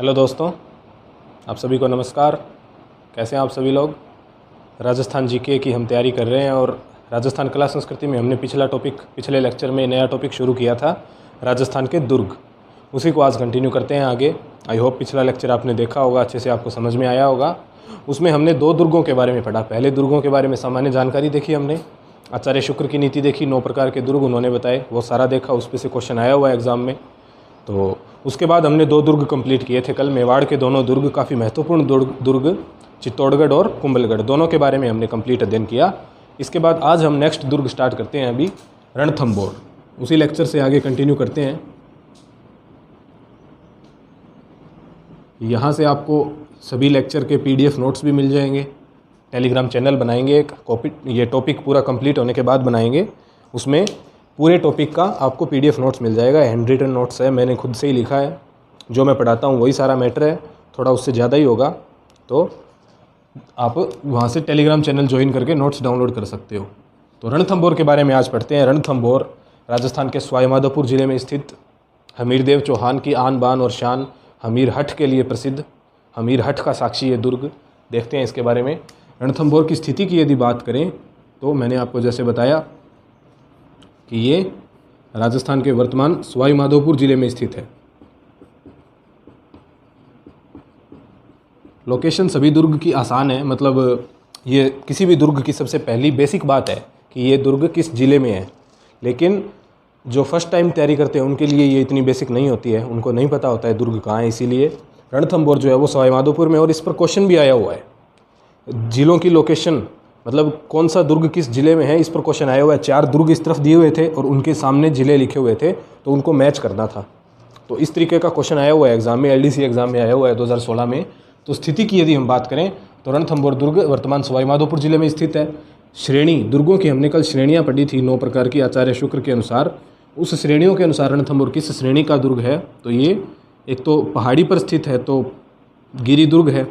Hello दोस्तों, आप सभी को नमस्कार। कैसे हैं आप सभी लोग। राजस्थान जीके की हम तैयारी कर रहे हैं और राजस्थान कला संस्कृति में हमने पिछले लेक्चर में नया टॉपिक शुरू किया था, राजस्थान के दुर्ग। उसी को आज कंटिन्यू करते हैं आगे। आई होप पिछला लेक्चर आपने देखा होगा, अच्छे से आपको समझ में आया होगा। उसमें हमने 2 दुर्गों के बारे में पढ़ा। पहले दुर्गों के बारे में सामान्य जानकारी देखी हमने, आचार्य शुक्र की नीति देखी, 9 प्रकार के दुर्ग उन्होंने बताए, वो सारा देखा। उस पर से क्वेश्चन आया हुआ है एग्ज़ाम में। तो उसके बाद हमने 2 दुर्ग कंप्लीट किए थे कल। मेवाड़ के दोनों दुर्ग, काफ़ी महत्वपूर्ण दुर्ग चित्तौड़गढ़ और कुंभलगढ़, दोनों के बारे में हमने कंप्लीट अध्ययन किया। इसके बाद आज हम नेक्स्ट दुर्ग स्टार्ट करते हैं, अभी रणथंभौर। उसी लेक्चर से आगे कंटिन्यू करते हैं। यहाँ से आपको सभी लेक्चर के PDF नोट्स भी मिल जाएंगे। टेलीग्राम चैनल बनाएंगे एक कॉपी, ये टॉपिक पूरा कंप्लीट होने के बाद बनाएंगे। उसमें पूरे टॉपिक का आपको PDF नोट्स मिल जाएगा। हैंड रिटन नोट्स है, मैंने खुद से ही लिखा है। जो मैं पढ़ाता हूँ वही सारा मैटर है, थोड़ा उससे ज़्यादा ही होगा। तो आप वहाँ से टेलीग्राम चैनल ज्वाइन करके नोट्स डाउनलोड कर सकते हो। तो रणथंभौर के बारे में आज पढ़ते हैं। रणथंभौर राजस्थान के सवाई माधोपुर ज़िले में स्थित हमीरदेव चौहान की आन बान और शान, हमीर हठ के लिए प्रसिद्ध, हमीर हठ का साक्षी ये दुर्ग। देखते हैं इसके बारे में। रणथंभौर की स्थिति की यदि बात करें तो मैंने आपको जैसे बताया कि ये राजस्थान के वर्तमान सवाई माधोपुर ज़िले में स्थित है। लोकेशन सभी दुर्ग की आसान है, मतलब ये किसी भी दुर्ग की सबसे पहली बेसिक बात है कि ये दुर्ग किस ज़िले में है। लेकिन जो फर्स्ट टाइम तैयारी करते हैं उनके लिए ये इतनी बेसिक नहीं होती है, उनको नहीं पता होता है दुर्ग कहाँ है। इसीलिए रणथंभौर जो है वो सवाई माधोपुर में, और इस पर क्वेश्चन भी आया हुआ है। ज़िलों की लोकेशन, मतलब कौन सा दुर्ग किस ज़िले में है, इस पर क्वेश्चन आया हुआ है। 4 दुर्ग इस तरफ दिए हुए थे और उनके सामने ज़िले लिखे हुए थे, तो उनको मैच करना था। तो इस तरीके का क्वेश्चन आया हुआ है एग्ज़ाम में, LDC एग्ज़ाम में आया हुआ है 2016 में। तो स्थिति की यदि हम बात करें तो रणथंभौर दुर्ग वर्तमान सवाई माधोपुर ज़िले में स्थित है। श्रेणी दुर्गों की हमने कल श्रेणियाँ पढ़ी थी 9 प्रकार की आचार्य शुक्र के अनुसार। उस श्रेणियों के अनुसार रणथंभौर किस श्रेणी का दुर्ग है, तो ये एक तो पहाड़ी पर स्थित है तो गिरी दुर्ग है।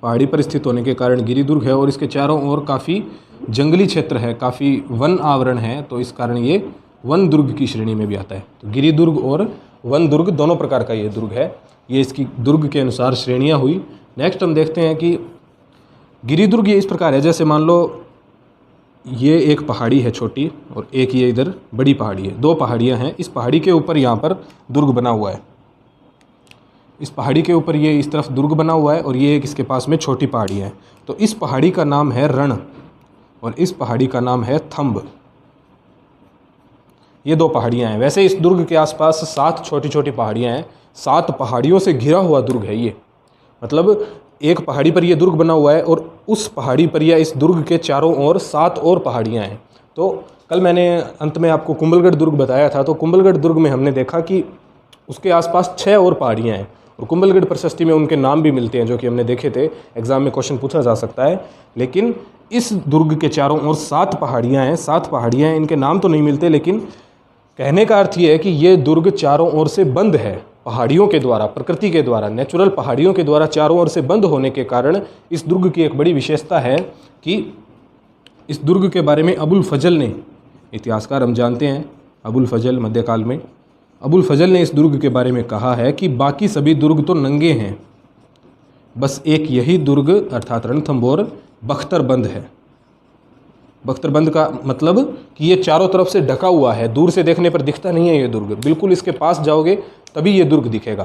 पहाड़ी पर स्थित होने के कारण गिरी दुर्ग है, और इसके चारों ओर काफ़ी जंगली क्षेत्र है, काफ़ी वन आवरण है, तो इस कारण ये वन दुर्ग की श्रेणी में भी आता है। तो गिरी दुर्ग और वन दुर्ग दोनों प्रकार का ये दुर्ग है। ये इसकी दुर्ग के अनुसार श्रेणियाँ हुई। नेक्स्ट हम देखते हैं कि गिरी दुर्ग ये इस प्रकार है, जैसे मान लो ये एक पहाड़ी है छोटी और एक ये इधर बड़ी पहाड़ी है, 2 पहाड़ियाँ हैं। इस पहाड़ी के ऊपर यहाँ पर दुर्ग बना हुआ है। इस पहाड़ी के ऊपर ये इस तरफ दुर्ग बना हुआ है और ये एक इसके पास में छोटी पहाड़ी है। तो इस पहाड़ी का नाम है रण और इस पहाड़ी का नाम है थंब। ये 2 पहाड़ियाँ हैं। वैसे इस दुर्ग के आसपास 7 छोटी छोटी पहाड़ियाँ हैं। 7 पहाड़ियों से घिरा हुआ दुर्ग है ये, मतलब एक पहाड़ी पर ये दुर्ग बना हुआ है और उस पहाड़ी पर या इस दुर्ग के चारों ओर 7 और पहाड़ियाँ हैं। तो कल मैंने अंत में आपको कुंभलगढ़ दुर्ग बताया था। तो कुंभलगढ़ दुर्ग में हमने देखा कि उसके आसपास 6 और पहाड़ियाँ हैं, और कुंभलगढ़ प्रशस्ति में उनके नाम भी मिलते हैं, जो कि हमने देखे थे। एग्जाम में क्वेश्चन पूछा जा सकता है। लेकिन इस दुर्ग के चारों ओर 7 पहाड़ियाँ हैं। 7 पहाड़ियाँ हैं, इनके नाम तो नहीं मिलते, लेकिन कहने का अर्थ ये है कि ये दुर्ग चारों ओर से बंद है पहाड़ियों के द्वारा, प्रकृति के द्वारा, नेचुरल पहाड़ियों के द्वारा चारों ओर से बंद होने के कारण इस दुर्ग की एक बड़ी विशेषता है कि इस दुर्ग के बारे में अबुल फजल ने, इतिहासकार हम जानते हैं अबुल फजल, मध्यकाल में अबुल फजल ने इस दुर्ग के बारे में कहा है कि बाकी सभी दुर्ग तो नंगे हैं, बस एक यही दुर्ग अर्थात रणथंभौर बख्तरबंद है। बख्तरबंद का मतलब कि ये चारों तरफ से ढका हुआ है, दूर से देखने पर दिखता नहीं है ये दुर्ग, बिल्कुल इसके पास जाओगे तभी ये दुर्ग दिखेगा।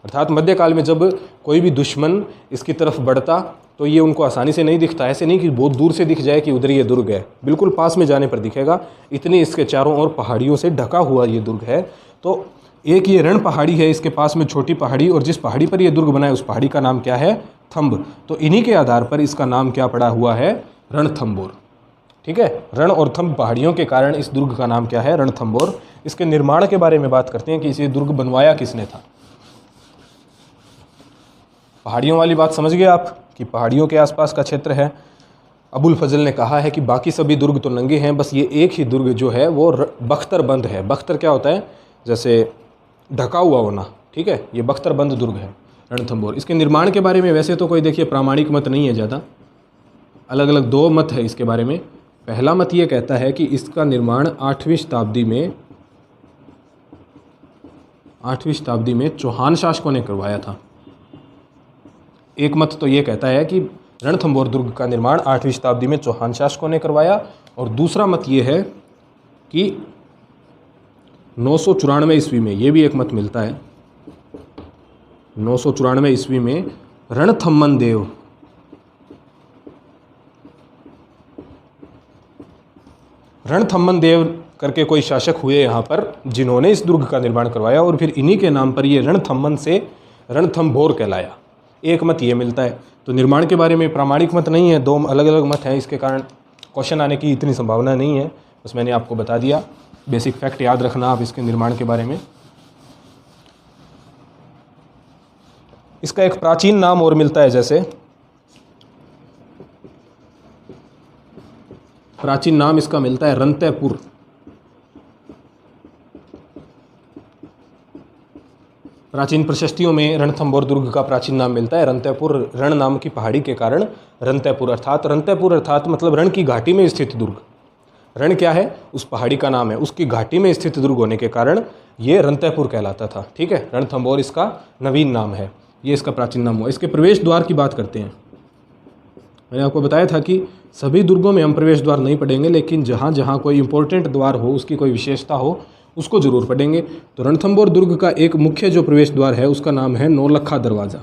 अर्थात मध्यकाल में जब कोई भी दुश्मन इसकी तरफ बढ़ता तो ये उनको आसानी से नहीं दिखता। ऐसे नहीं कि बहुत दूर से दिख जाए कि उधर ये दुर्ग है, बिल्कुल पास में जाने पर दिखेगा। इतनी इसके चारों ओर पहाड़ियों से ढका हुआ ये दुर्ग है। तो एक ये रण पहाड़ी है, इसके पास में छोटी पहाड़ी, और जिस पहाड़ी पर ये दुर्ग बना है उस पहाड़ी का नाम क्या है, थंब। तो इन्हीं के आधार पर इसका नाम क्या पड़ा हुआ है, रणथंभौर। ठीक है, रण और थंब पहाड़ियों के कारण इस दुर्ग का नाम क्या है, रणथंभौर। इसके निर्माण के बारे में बात करते हैं कि इसे दुर्ग बनवाया किसने था। पहाड़ियों वाली बात समझ गए आप कि पहाड़ियों के आसपास का क्षेत्र है। अबुल फजल ने कहा है कि बाकी सभी दुर्ग तो नंगे हैं, बस ये एक ही दुर्ग जो है वो बख्तरबंद है। बख्तर क्या होता है, जैसे ढका हुआ होना। ठीक है, ये बख्तरबंद दुर्ग है रणथंभौर। इसके निर्माण के बारे में वैसे तो कोई देखिए प्रामाणिक मत नहीं है ज़्यादा, अलग अलग 2 मत है इसके बारे में। पहला मत ये कहता है कि इसका निर्माण 8वीं शताब्दी में 8वीं शताब्दी में चौहान शासकों ने करवाया था। एक मत तो ये कहता है कि रणथंभौर दुर्ग का निर्माण 8वीं शताब्दी में चौहान शासकों ने करवाया, और दूसरा मत ये है कि 994 ईस्वी में, ये भी एक मत मिलता है, 994 ईस्वी में रणथंमन देव करके कोई शासक हुए यहाँ पर, जिन्होंने इस दुर्ग का निर्माण करवाया, और फिर इन्हीं के नाम पर ये रणथंमन से रणथंभौर कहलाया। एक मत ये मिलता है। तो निर्माण के बारे में प्रामाणिक मत नहीं है, दो अलग अलग मत हैं, इसके कारण क्वेश्चन आने की इतनी संभावना नहीं है। बस मैंने आपको बता दिया, बेसिक फैक्ट याद रखना आप इसके निर्माण के बारे में। इसका एक प्राचीन नाम और मिलता है, जैसे प्राचीन नाम इसका मिलता है रंतेपुर। प्राचीन प्रशस्तियों में रणथंभौर दुर्ग का प्राचीन नाम मिलता है रंतेपुर, रण नाम की पहाड़ी के कारण रंतेपुर अर्थात मतलब रण की घाटी में स्थित दुर्ग। रण क्या है? उस पहाड़ी का नाम है, उसकी घाटी में स्थित दुर्ग होने के कारण ये रंतेपुर कहलाता था। ठीक है, रणथंभौर इसका नवीन नाम है, ये इसका प्राचीन नाम हुआ। इसके प्रवेश द्वार की बात करते हैं। मैंने आपको बताया था कि सभी दुर्गों में हम प्रवेश द्वार नहीं पढ़ेंगे, लेकिन जहाँ जहाँ कोई इंपॉर्टेंट द्वार हो, उसकी कोई विशेषता हो, उसको जरूर पढ़ेंगे। तो रणथंभौर दुर्ग का एक मुख्य जो प्रवेश द्वार है उसका नाम है नौलखा दरवाज़ा।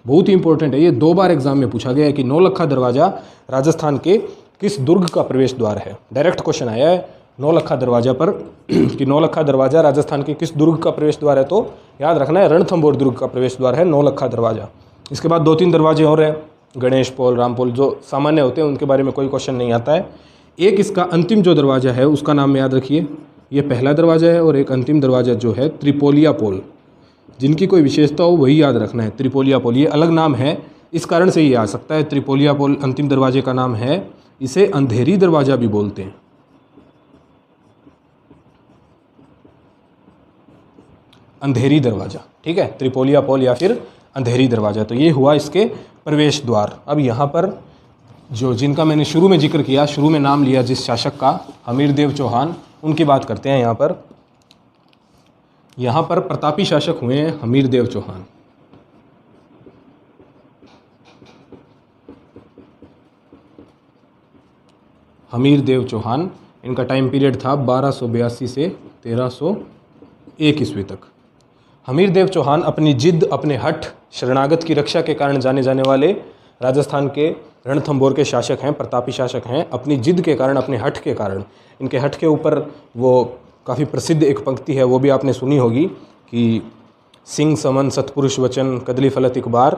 बहुत ही इंपॉर्टेंट है, ये 2 बार एग्जाम में पूछा गया है कि नौलखा दरवाज़ा राजस्थान के किस दुर्ग का प्रवेश द्वार है। डायरेक्ट क्वेश्चन आया है नौलखा दरवाज़ा पर कि नौलखा दरवाज़ा राजस्थान के किस दुर्ग का प्रवेश द्वार है, तो याद रखना है रणथंभौर दुर्ग का प्रवेश द्वार है नौलखा दरवाज़ा। इसके बाद 2-3 दरवाजे और हैं, गणेश पोल, रामपोल, जो सामान्य होते हैं उनके बारे में कोई क्वेश्चन नहीं आता है। एक इसका अंतिम जो दरवाज़ा है उसका नाम याद रखिए, ये पहला दरवाज़ा है, और एक अंतिम दरवाज़ा जो है त्रिपोलिया पोल। जिनकी कोई विशेषता हो वही याद रखना है। त्रिपोलिया पोल ये अलग नाम है, इस कारण से ये आ सकता है। त्रिपोलिया पोल अंतिम दरवाजे का नाम है, इसे अंधेरी दरवाज़ा भी बोलते हैं। अंधेरी दरवाज़ा, ठीक है, त्रिपोलिया पोल या फिर अंधेरी दरवाज़ा। तो ये हुआ इसके प्रवेश द्वार। अब यहाँ पर जो जिनका मैंने शुरू में जिक्र किया, शुरू में नाम लिया जिस शासक का, हमीरदेव चौहान, उनकी बात करते हैं। यहाँ पर प्रतापी शासक हुए हैं हमीरदेव चौहान। हमीरदेव चौहान, इनका टाइम पीरियड था 1282 से 1301 ईस्वी तक। हमीरदेव चौहान अपनी जिद, अपने हठ, शरणागत की रक्षा के कारण जाने जाने वाले राजस्थान के रणथंभौर के शासक हैं, प्रतापी शासक हैं। अपनी जिद के कारण, अपने हठ के कारण, इनके हठ के ऊपर वो काफ़ी प्रसिद्ध एक पंक्ति है, वो भी आपने सुनी होगी कि सिंह समन सतपुरुष वचन कदली फलत एक बार,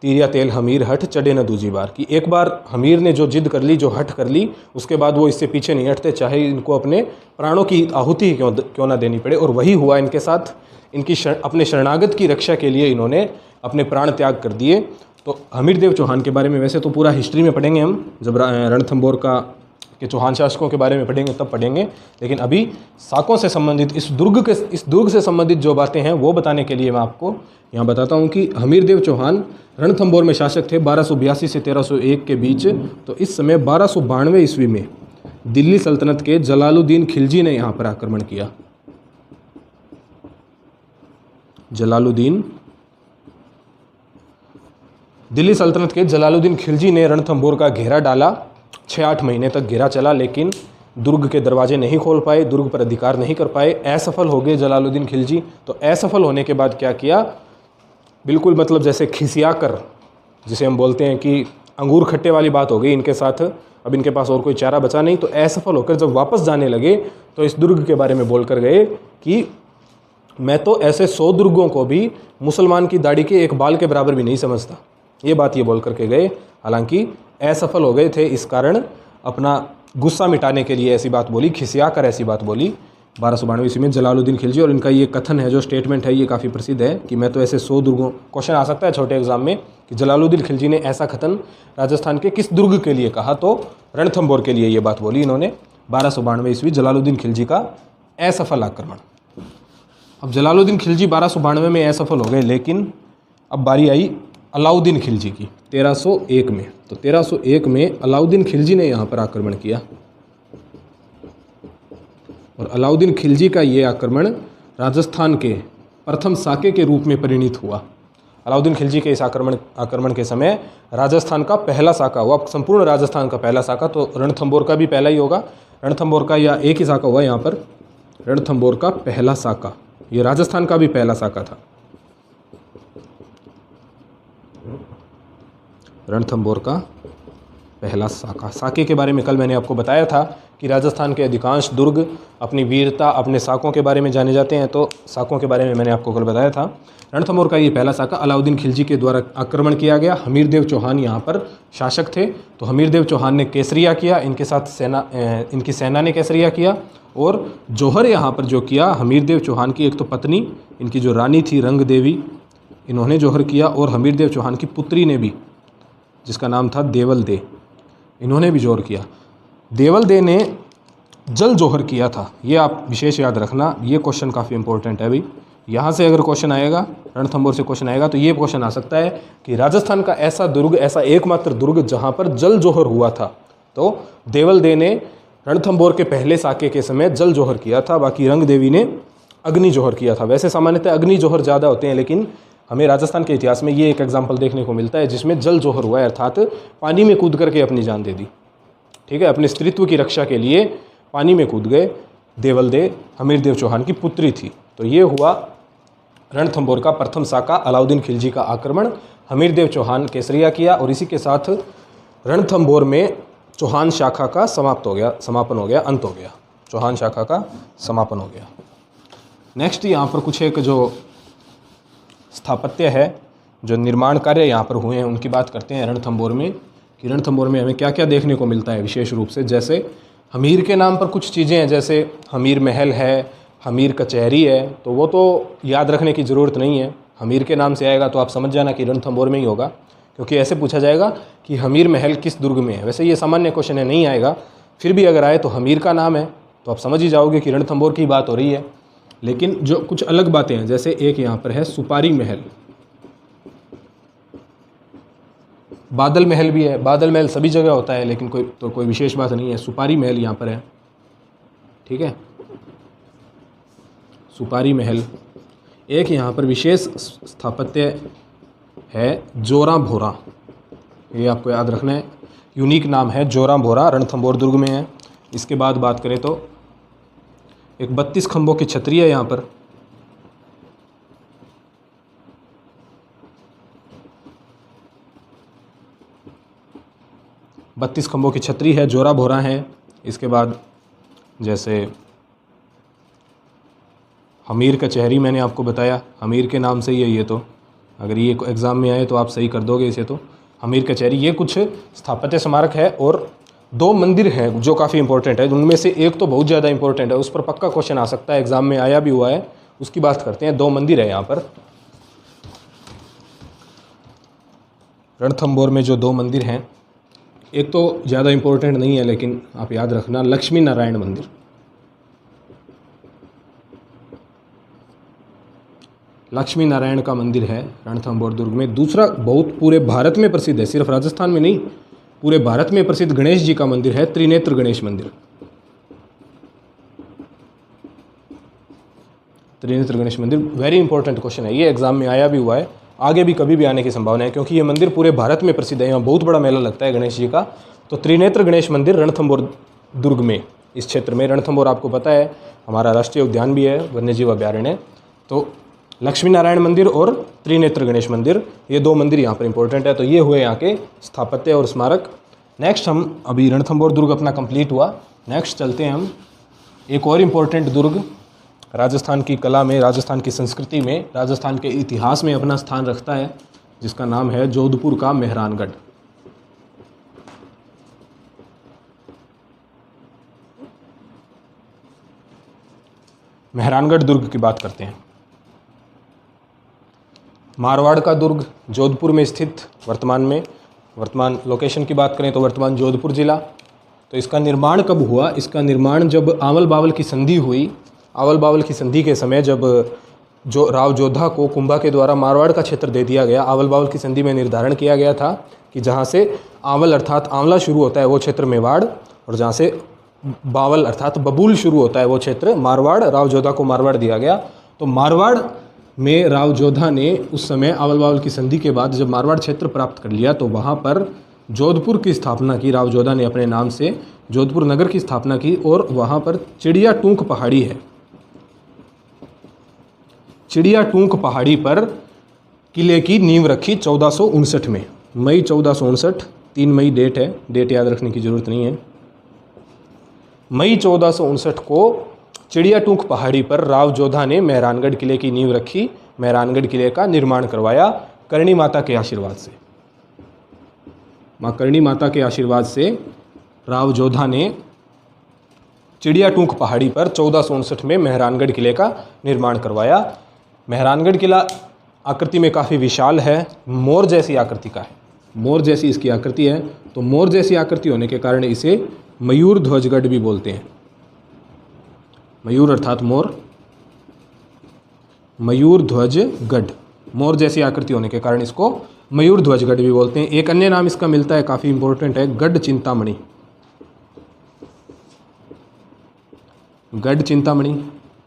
तीरिया तेल हमीर हठ चढ़े न दूजी बार। कि एक बार हमीर ने जो जिद कर ली, जो हठ कर ली, उसके बाद वो इससे पीछे नहीं हटते, चाहे इनको अपने प्राणों की आहुति क्यों ना देनी पड़े। और वही हुआ इनके साथ। इनकी अपने शरणागत की रक्षा के लिए इन्होंने अपने प्राण त्याग कर दिए। तो हमीरदेव चौहान के बारे में वैसे तो पूरा हिस्ट्री में पढ़ेंगे हम, जब रणथंभौर के चौहान शासकों के बारे में पढ़ेंगे तब पढ़ेंगे, लेकिन अभी साकों से संबंधित इस दुर्ग से संबंधित जो बातें हैं वो बताने के लिए मैं आपको यहाँ बताता हूँ कि हमीरदेव चौहान रणथंभौर में शासक थे 1282 से 1301 के बीच। तो इस समय 1292 ईस्वी में दिल्ली सल्तनत के जलालुद्दीन खिलजी ने यहाँ पर आक्रमण किया। दिल्ली सल्तनत के जलालुद्दीन खिलजी ने रणथंभौर का घेरा डाला। 6-8 महीने तक घेरा चला, लेकिन दुर्ग के दरवाजे नहीं खोल पाए, दुर्ग पर अधिकार नहीं कर पाए, असफल हो गए जलालुद्दीन खिलजी। तो असफल होने के बाद क्या किया, बिल्कुल मतलब जैसे खिसिया कर, जिसे हम बोलते हैं कि अंगूर खट्टे वाली बात हो गई इनके साथ। अब इनके पास और कोई चारा बचा नहीं, तो असफल होकर जब वापस जाने लगे तो इस दुर्ग के बारे में बोल कर गए कि मैं तो ऐसे 100 दुर्गों को भी मुसलमान की दाढ़ी के एक बाल के बराबर भी नहीं समझता। ये बात ये बोल करके गए, हालांकि असफल हो गए थे। इस कारण अपना गुस्सा मिटाने के लिए ऐसी बात बोली, खिसिया कर ऐसी बात बोली 1292 ईस्वी में जलालुद्दीन खिलजी। और इनका ये कथन है, जो स्टेटमेंट है, ये काफ़ी प्रसिद्ध है कि मैं तो ऐसे 100 दुर्गों, क्वेश्चन आ सकता है छोटे एग्जाम में कि जलालुद्दीन खिलजी ने ऐसा कथन राजस्थान के किस दुर्ग के लिए कहा, तो रणथंभौर के लिए ये बात बोली इन्होंने। 1292 ईस्वी जलालुद्दीन खिलजी का असफल आक्रमण। अब जलालुद्दीन खिलजी 1292 में असफल हो गए, लेकिन अब बारी आई अलाउद्दीन खिलजी की 1301 में। तो 1301 में अलाउद्दीन खिलजी ने यहाँ पर आक्रमण किया, और अलाउद्दीन खिलजी का ये आक्रमण राजस्थान के प्रथम साके के रूप में परिणित हुआ। अलाउद्दीन खिलजी के इस आक्रमण के समय राजस्थान का पहला साका हुआ, संपूर्ण राजस्थान का पहला साका, तो रणथंभौर का भी पहला ही होगा। रणथंभौर का या एक ही साका हुआ यहाँ पर, रणथंभौर का पहला साका, ये राजस्थान का भी पहला साका था। रणथंभौर का पहला साका। साके के बारे में कल मैंने आपको बताया था कि राजस्थान के अधिकांश दुर्ग अपनी वीरता, अपने साकों के बारे में जाने जाते हैं, तो साकों के बारे में मैंने आपको कल बताया था। रणथंभौर का ये पहला साका अलाउद्दीन खिलजी के द्वारा आक्रमण किया गया। हमीरदेव चौहान यहाँ पर शासक थे, तो हमीरदेव चौहान ने केसरिया किया, इनके साथ इनकी सेना ने केसरिया किया। और जौहर यहाँ पर जो किया हमीरदेव चौहान की एक तो पत्नी, इनकी जो रानी थी रंग देवी, इन्होंने जौहर किया, और हमीरदेव चौहान की पुत्री ने भी, जिसका नाम था देवल दे, इन्होंने भी जौहर किया। देवल दे ने जल जौहर किया था, ये आप विशेष याद रखना, ये क्वेश्चन काफ़ी इंपॉर्टेंट है। अभी यहाँ से अगर क्वेश्चन आएगा, रणथंभौर से क्वेश्चन आएगा, तो ये क्वेश्चन आ सकता है कि राजस्थान का ऐसा दुर्ग, ऐसा एकमात्र दुर्ग जहाँ पर जल जौहर हुआ था, तो देवल दे ने रणथंभौर के पहले साके के समय जल जौहर किया था, बाकी रंग देवी ने अग्नि जौहर किया था। वैसे सामान्यतः अग्नि जौहर ज़्यादा होते हैं, लेकिन हमें राजस्थान के इतिहास में ये एक एग्जाम्पल देखने को मिलता है जिसमें जल जौहर हुआ है, अर्थात पानी में कूद करके अपनी जान दे दी। ठीक है, अपने स्त्रीत्व की रक्षा के लिए पानी में कूद गए। देवल दे हमीरदेव चौहान की पुत्री थी। तो ये हुआ रणथंभौर का प्रथम साका, अलाउद्दीन खिलजी का आक्रमण, हमीरदेव चौहान केसरिया किया, और इसी के साथ रणथंभौर में चौहान शाखा का समापन हो गया, अंत हो गया, चौहान शाखा का समापन हो गया। नेक्स्ट यहाँ पर कुछ एक जो स्थापत्य है, जो निर्माण कार्य यहाँ पर हुए हैं, उनकी बात करते हैं रणथंभौर में, कि रणथंभौर में हमें क्या क्या देखने को मिलता है विशेष रूप से। जैसे हमीर के नाम पर कुछ चीज़ें हैं, जैसे हमीर महल है, हमीर कचहरी है, तो वो तो याद रखने की ज़रूरत नहीं है। हमीर के नाम से आएगा तो आप समझ जाना कि रणथंभौर में ही होगा, क्योंकि ऐसे पूछा जाएगा कि हमीर महल किस दुर्ग में है। वैसे ये सामान्य क्वेश्चन है, नहीं आएगा, फिर भी अगर आए तो हमीर का नाम है तो आप समझ ही जाओगे कि रणथंभौर की बात हो रही है। लेकिन जो कुछ अलग बातें हैं, जैसे एक यहाँ पर है सुपारी महल, बादल महल भी है। बादल महल सभी जगह होता है, लेकिन कोई विशेष बात नहीं है। सुपारी महल यहाँ पर है, ठीक है, सुपारी महल। एक यहाँ पर विशेष स्थापत्य है जोरा भोरा, ये आपको याद रखना है, यूनिक नाम है जोरा भोरा, रणथंभौर दुर्ग में है। इसके बाद बात करें तो एक 32 खंभों की छतरी है यहाँ पर, बत्तीस खंभों की छतरी है, जोरा भोरा है। इसके बाद जैसे हमीर कचहरी मैंने आपको बताया, हमीर के नाम से ही है ये, तो अगर ये एग्ज़ाम में आए तो आप सही कर दोगे इसे। तो हमीर कचहरी, ये कुछ स्थापत्य स्मारक है। और 2 मंदिर हैं जो काफ़ी इंपॉर्टेंट है, उनमें से एक तो बहुत ज़्यादा इंपॉर्टेंट है, उस पर पक्का क्वेश्चन आ सकता है, एग्ज़ाम में आया भी हुआ है, उसकी बात करते हैं। 2 मंदिर है यहाँ पर रणथंभौर में, जो 2 मंदिर हैं, एक तो ज़्यादा इंपॉर्टेंट नहीं है लेकिन आप याद रखना, लक्ष्मी नारायण मंदिर। लक्ष्मी नारायण का मंदिर है रणथंभौर दुर्ग में। दूसरा बहुत पूरे भारत में प्रसिद्ध है, सिर्फ राजस्थान में नहीं, पूरे भारत में प्रसिद्ध गणेश जी का मंदिर है, त्रिनेत्र गणेश मंदिर। त्रिनेत्र गणेश मंदिर वेरी इंपॉर्टेंट क्वेश्चन है, ये एग्जाम में आया भी हुआ है, आगे भी कभी भी आने की संभावना है, क्योंकि ये मंदिर पूरे भारत में प्रसिद्ध है, यहाँ बहुत बड़ा मेला लगता है गणेश जी का। तो त्रिनेत्र गणेश मंदिर रणथंभौर दुर्ग में, इस क्षेत्र में। रणथंभौर आपको पता है हमारा राष्ट्रीय उद्यान भी है, वन्यजीव अभ्यारण्य। तो लक्ष्मी नारायण मंदिर और त्रिनेत्र गणेश मंदिर, ये 2 मंदिर यहाँ पर इंपॉर्टेंट है। तो ये हुए यहाँ के स्थापत्य और स्मारक। नेक्स्ट हम अभी रणथंभौर दुर्ग अपना कंप्लीट हुआ, नेक्स्ट चलते हैं हम एक और इम्पोर्टेंट दुर्ग, राजस्थान की कला में, राजस्थान की संस्कृति में, राजस्थान के इतिहास में अपना स्थान रखता है, जिसका नाम है जोधपुर का मेहरानगढ़। मेहरानगढ़ दुर्ग की बात करते हैं। मारवाड़ का दुर्ग जोधपुर में स्थित, वर्तमान लोकेशन की बात करें तो वर्तमान जोधपुर जिला। तो इसका निर्माण कब हुआ? इसका निर्माण जब आवल बावल की संधि हुई। आवल बावल की संधि के समय जब जो राव जोधा को कुंभा के द्वारा मारवाड़ का क्षेत्र दे दिया गया, आवल बावल की संधि में निर्धारण किया गया था कि जहाँ से आवल अर्थात आंवला शुरू होता है वो क्षेत्र मेवाड़, और जहाँ से बावल अर्थात बबूल शुरू होता है वो क्षेत्र मारवाड़। राव जोधा को मारवाड़ दिया गया। तो मारवाड़ में राव जोधा ने उस समय आवल बावल की संधि के बाद जब मारवाड़ क्षेत्र प्राप्त कर लिया तो वहाँ पर जोधपुर की स्थापना की। राव जोधा ने अपने नाम से जोधपुर नगर की स्थापना की और वहाँ पर चिड़िया टूंक पहाड़ी है, चिड़िया टूंक पहाड़ी पर किले की नींव रखी 1459 में। मई 1459, 3 मई डेट है, डेट याद रखने की ज़रूरत नहीं है। मई 1459 को चिड़िया टूंक पहाड़ी पर राव जोधा ने मेहरानगढ़ किले की नींव रखी, मेहरानगढ़ किले का निर्माण करवाया करणी माता के आशीर्वाद से। माँ करणी माता के आशीर्वाद से राव जोधा ने चिड़िया टूंक पहाड़ी पर 1459 में मेहरानगढ़ किले का निर्माण करवाया। मेहरानगढ़ किला आकृति में काफ़ी विशाल है, मोर जैसी आकृति का है, मोर जैसी इसकी आकृति है। तो मोर जैसी आकृति होने के कारण इसे मयूर ध्वजगढ़ भी बोलते हैं। मयूर अर्थात मोर, मयूर ध्वजगढ़, मोर जैसी आकृति होने के कारण इसको मयूर ध्वजगढ़ भी बोलते हैं। एक अन्य नाम इसका मिलता है, काफ़ी इंपॉर्टेंट है, गढ़ चिंतामणि। गढ़ चिंतामणि,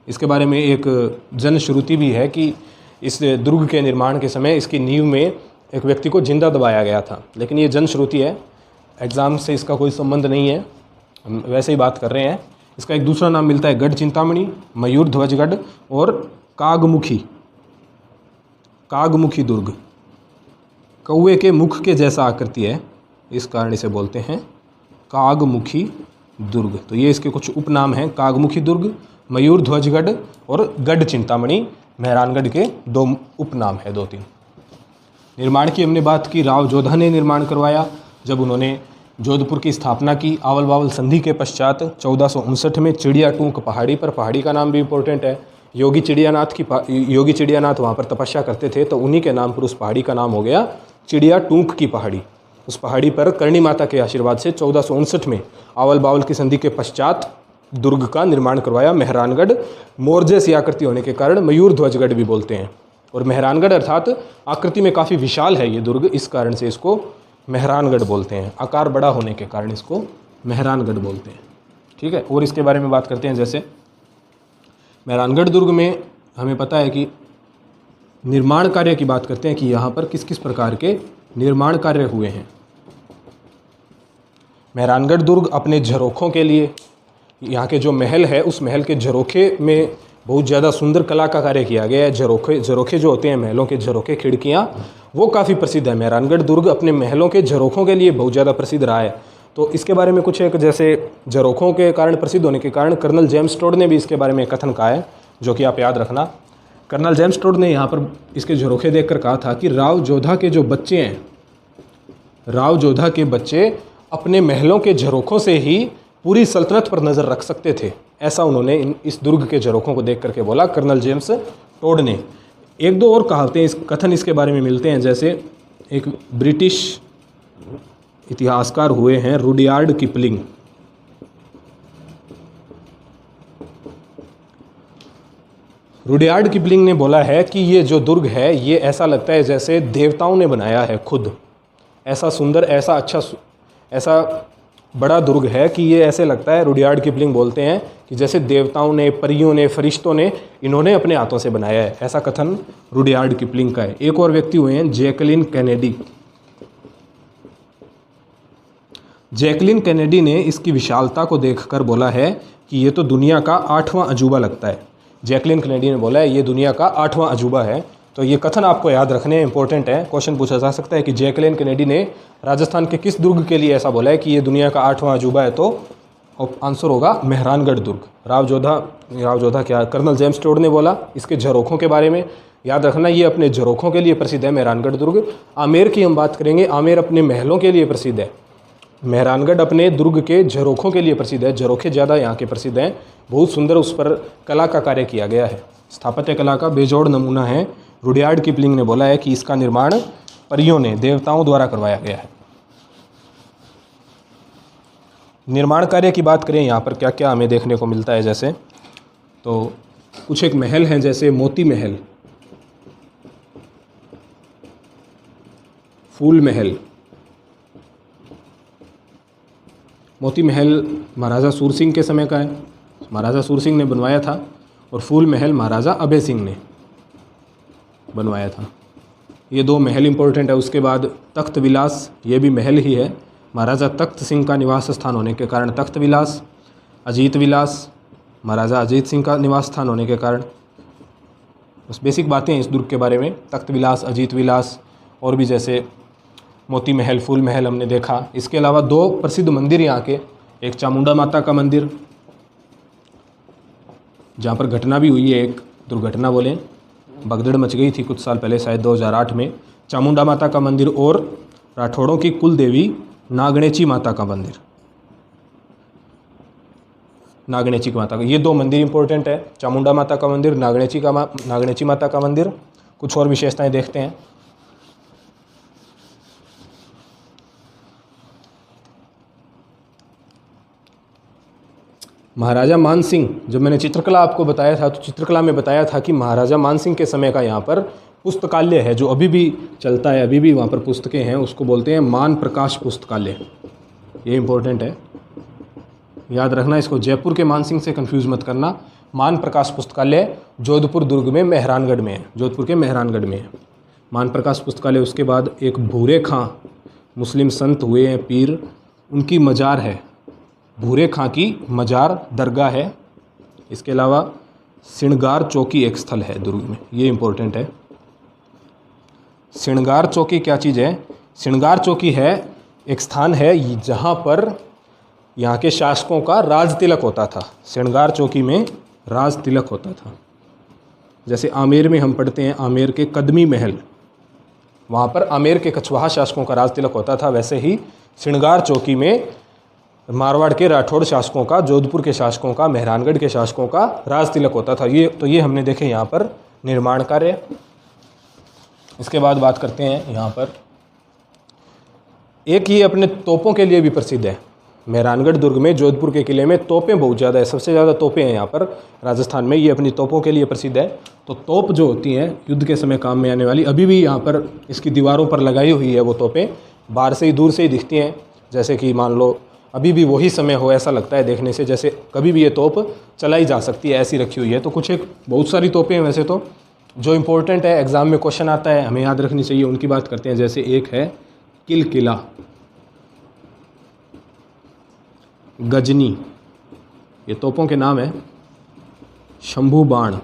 इसके बारे में एक जनश्रुति भी है कि इस दुर्ग के निर्माण के समय इसकी नींव में एक व्यक्ति को जिंदा दबाया गया था, लेकिन ये जनश्रुति है, एग्ज़ाम से इसका कोई संबंध नहीं है, हम वैसे ही बात कर रहे हैं। इसका एक दूसरा नाम मिलता है गढ़ चिंतामणि, मयूर ध्वजगढ़ और कागमुखी, कागमुखी दुर्ग। कौवे के मुख के जैसा आकृति है, इस कारण इसे बोलते हैं कागमुखी दुर्ग। तो ये इसके कुछ उपनाम हैं, कागमुखी दुर्ग, मयूर ध्वजगढ़ और गढ़ चिंतामणि मेहरानगढ़ के 2 उपनाम है, 2-3। निर्माण की हमने बात की, राव जोधा ने निर्माण करवाया जब उन्होंने जोधपुर की स्थापना की। आवल बावल संधि के पश्चात 1459 में चिड़िया टूंक पहाड़ी पर, पहाड़ी का नाम भी इम्पोर्टेंट है, योगी चिड़ियानाथ वहाँ पर तपस्या करते थे, तो उन्हीं के नाम पर उस पहाड़ी का नाम हो गया चिड़िया टूंक की पहाड़ी। उस पहाड़ी पर करणी माता के आशीर्वाद से 1459 में आवल बावल की संधि के पश्चात दुर्ग का निर्माण करवाया। मेहरानगढ़ मोर जैसी आकृति होने के कारण मयूर ध्वजगढ़ भी बोलते हैं, और मेहरानगढ़ अर्थात आकृति में काफ़ी विशाल है ये दुर्ग, इस कारण से इसको मेहरानगढ़ बोलते हैं। आकार बड़ा होने के कारण इसको मेहरानगढ़ बोलते हैं। ठीक है, और इसके बारे में बात करते हैं। जैसे मेहरानगढ़ दुर्ग में हमें पता है कि निर्माण कार्य की बात करते हैं कि यहाँ पर किस किस प्रकार के निर्माण कार्य हुए हैं। मेहरानगढ़ दुर्ग अपने झरोखों के लिए, यहाँ के जो महल है उस महल के झरोखे में बहुत ज़्यादा सुंदर कला का कार्य किया गया है। झरोखे जो होते हैं महलों के झरोखे, खिड़कियाँ, वो काफ़ी प्रसिद्ध है। मेहरानगढ़ दुर्ग अपने महलों के झरोखों के लिए बहुत ज़्यादा प्रसिद्ध रहा है। तो इसके बारे में कुछ एक, जैसे झरोखों के कारण प्रसिद्ध होने के कारण कर्नल जेम्स टोड ने भी इसके बारे में कथन कहा है, जो कि आप याद रखना। कर्नल जेम्स टोड ने यहाँ पर इसके झरोखे देखकर कहा था कि राव जोधा के जो बच्चे हैं, राव जोधा के बच्चे अपने महलों के झरोखों से ही पूरी सल्तनत पर नज़र रख सकते थे। ऐसा उन्होंने इस दुर्ग के झरोखों को देख करके बोला, कर्नल जेम्स टोड ने। 1-2 और कहावतें, इस कथन इसके बारे में मिलते हैं। जैसे एक ब्रिटिश इतिहासकार हुए हैं रुडयार्ड किपलिंग। रुडयार्ड किपलिंग ने बोला है कि ये जो दुर्ग है ये ऐसा लगता है जैसे देवताओं ने बनाया है खुद। ऐसा सुंदर, ऐसा अच्छा, ऐसा बड़ा दुर्ग है कि ये ऐसे लगता है, रुडयार्ड किपलिंग बोलते हैं कि जैसे देवताओं ने, परियों ने, फरिश्तों ने इन्होंने अपने हाथों से बनाया है। ऐसा कथन रुडयार्ड किपलिंग का है। एक और व्यक्ति हुए हैं जैकलिन कैनेडी। जैकलिन कैनेडी ने इसकी विशालता को देखकर बोला है कि ये तो दुनिया का 8वां अजूबा लगता है। जैकलिन कैनेडी ने बोला है ये दुनिया का 8वां अजूबा है। तो ये कथन आपको याद रखने इंपॉर्टेंट है। क्वेश्चन पूछा जा सकता है कि जैकलिन कैनेडी ने राजस्थान के किस दुर्ग के लिए ऐसा बोला है कि ये दुनिया का 8वां अजूबा है, तो आंसर होगा मेहरानगढ़ दुर्ग। राव जोधा क्या, कर्नल जेम्स टोड ने बोला इसके झरोखों के बारे में। याद रखना ये अपने झरोखों के लिए प्रसिद्ध है मेहरानगढ़ दुर्ग। आमेर की हम बात करेंगे, आमेर अपने महलों के लिए प्रसिद्ध है। मेहरानगढ़ अपने दुर्ग के झरोखों के लिए प्रसिद्ध है। झरोखे ज़्यादा यहाँ के प्रसिद्ध हैं, बहुत सुंदर उस पर कला का कार्य किया गया है। स्थापत्य कला का बेजोड़ नमूना है। रुडयार्ड किपलिंग ने बोला है कि इसका निर्माण परियों ने, देवताओं द्वारा करवाया गया है। निर्माण कार्य की बात करें, यहाँ पर क्या क्या हमें देखने को मिलता है। जैसे तो कुछ एक महल हैं, जैसे मोती महल, फूल महल। मोती महल महाराजा सूरसिंह के समय का है, महाराजा सूरसिंह ने बनवाया था। और फूल महल महाराजा अभय सिंह ने। बनवाया था। ये 2 महल इंपॉर्टेंट है। उसके बाद तख्त विलास, ये भी महल ही है, महाराजा तख्त सिंह का निवास स्थान होने के कारण तख्त विलास। अजीत विलास, महाराजा अजीत सिंह का निवास स्थान होने के कारण। बस बेसिक बातें हैं इस दुर्ग के बारे में, तख्त विलास, अजीत विलास, और भी जैसे मोती महल, फूल महल हमने देखा। इसके अलावा 2 प्रसिद्ध मंदिर यहाँ के, एक चामुंडा माता का मंदिर जहाँ पर घटना भी हुई है, एक दुर्घटना बोलें, भगदड़ मच गई थी कुछ साल पहले, शायद 2008 में, चामुंडा माता का मंदिर, और राठौड़ों की कुल देवी नागणेची माता का मंदिर, नागणेची माता का। ये 2 मंदिर इंपॉर्टेंट है, चामुंडा माता का मंदिर, नागणेची माता का मंदिर। कुछ और विशेषताएं देखते हैं। महाराजा मानसिंह, जब मैंने चित्रकला आपको बताया था तो चित्रकला में बताया था कि महाराजा मानसिंह के समय का यहाँ पर पुस्तकालय है जो अभी भी चलता है, अभी भी वहाँ पर पुस्तकें हैं, उसको बोलते हैं मान प्रकाश पुस्तकालय। ये इंपॉर्टेंट है, याद रखना इसको, जयपुर के मानसिंह से कंफ्यूज मत करना। मान प्रकाश पुस्तकालय जोधपुर दुर्ग में मेहरानगढ़ में है, जोधपुर के मेहरानगढ़ में है मान प्रकाश पुस्तकालय। उसके बाद एक भूरे खां मुस्लिम संत हुए हैं, पीर, उनकी मजार है, भूरे खां की मजार दरगाह है। इसके अलावा श्रृंगार चौकी एक स्थल है दुर्ग में, ये इंपॉर्टेंट है। श्रृंगार चौकी क्या चीज़ है? श्रृंगार चौकी है एक स्थान है जहाँ पर यहाँ के शासकों का राज तिलक होता था। श्रृंगार चौकी में राज तिलक होता था। जैसे आमेर में हम पढ़ते हैं आमेर के कदमी महल, वहाँ पर आमेर के कछवाहा शासकों का राज तिलक होता था, वैसे ही श्रृंगार चौकी में मारवाड़ के राठौड़ शासकों का, जोधपुर के शासकों का, मेहरानगढ़ के शासकों का राज तिलक होता था। ये हमने देखे यहाँ पर निर्माण कार्य। इसके बाद बात करते हैं यहाँ पर, एक ये अपने तोपों के लिए भी प्रसिद्ध है। मेहरानगढ़ दुर्ग में, जोधपुर के किले में तोपें बहुत ज़्यादा है, सबसे ज़्यादा तोपें हैं यहाँ पर राजस्थान में। ये अपनी तोपों के लिए प्रसिद्ध है। तो तोप जो होती हैं युद्ध के समय काम में आने वाली, अभी भी यहाँ पर इसकी दीवारों पर लगाई हुई है वो तोपें, बाहर से ही दूर से ही दिखती हैं। जैसे कि मान लो अभी भी वही समय हो, ऐसा लगता है देखने से जैसे कभी भी ये तोप चलाई जा सकती है, ऐसी रखी हुई है। तो कुछ एक बहुत सारी तोपें हैं वैसे तो, जो इम्पोर्टेंट है, एग्ज़ाम में क्वेश्चन आता है, हमें याद रखनी चाहिए, उनकी बात करते हैं। जैसे एक है किलकिला, गजनी, ये तोपों के नाम है। शंभू बाण,